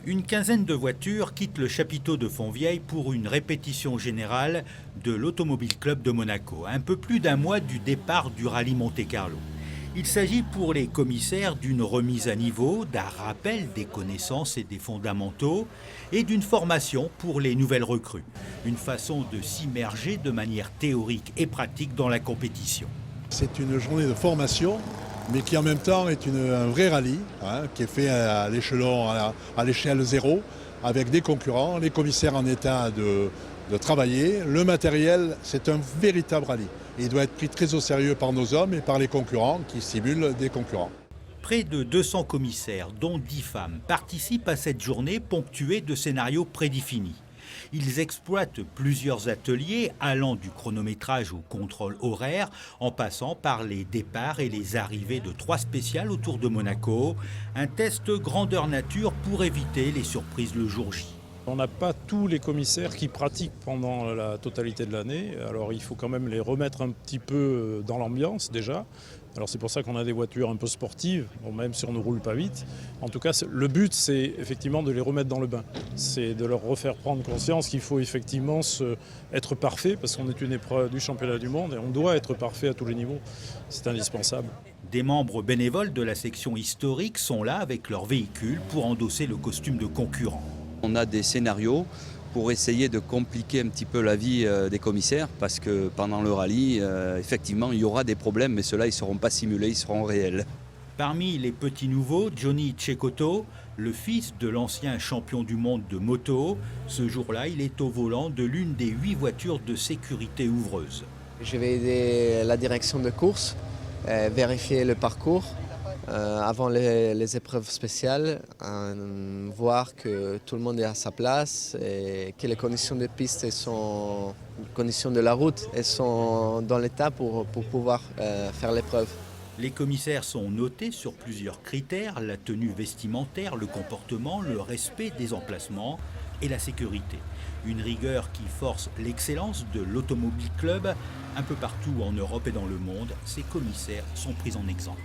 Une quinzaine de voitures quittent le chapiteau de Fontvieille pour une répétition générale de l'Automobile Club de Monaco, un peu plus d'un mois du départ du rallye Monte-Carlo. Il s'agit pour les commissaires d'une remise à niveau, d'un rappel des connaissances et des fondamentaux et d'une formation pour les nouvelles recrues. Une façon de s'immerger de manière théorique et pratique dans la compétition. C'est une journée de formation, mais qui en même temps est un vrai rallye, qui est fait à l'échelon, à l'échelle zéro, avec des concurrents, les commissaires en état de travailler. Le matériel, c'est un véritable rallye. Il doit être pris très au sérieux par nos hommes et par les concurrents qui simulent des concurrents. Près de 200 commissaires, dont 10 femmes, participent à cette journée ponctuée de scénarios prédéfinis. Ils exploitent plusieurs ateliers allant du chronométrage au contrôle horaire, en passant par les départs et les arrivées de 3 spéciales autour de Monaco. Un test grandeur nature pour éviter les surprises le jour J. On n'a pas tous les commissaires qui pratiquent pendant la totalité de l'année, alors il faut quand même les remettre un petit peu dans l'ambiance déjà. Alors c'est pour ça qu'on a des voitures un peu sportives, bon, même si on ne roule pas vite. En tout cas, le but c'est effectivement de les remettre dans le bain. C'est de leur refaire prendre conscience qu'il faut effectivement être parfait, parce qu'on est une épreuve du championnat du monde et on doit être parfait à tous les niveaux. C'est indispensable. Des membres bénévoles de la section historique sont là avec leur véhicule pour endosser le costume de concurrent. On a des scénarios pour essayer de compliquer un petit peu la vie des commissaires parce que pendant le rallye, effectivement, il y aura des problèmes, mais ceux-là, ils ne seront pas simulés, ils seront réels. Parmi les petits nouveaux, Johnny Cecotto, le fils de l'ancien champion du monde de moto. Ce jour-là, il est au volant de l'une des 8 voitures de sécurité ouvreuses. Je vais aider la direction de course, vérifier le parcours. Avant les épreuves spéciales, voir que tout le monde est à sa place et que les conditions de piste et les conditions de la route sont dans l'état pour pouvoir faire l'épreuve. Les commissaires sont notés sur plusieurs critères, la tenue vestimentaire, le comportement, le respect des emplacements et la sécurité. Une rigueur qui force l'excellence de l'Automobile Club. Un peu partout en Europe et dans le monde, ces commissaires sont pris en exemple.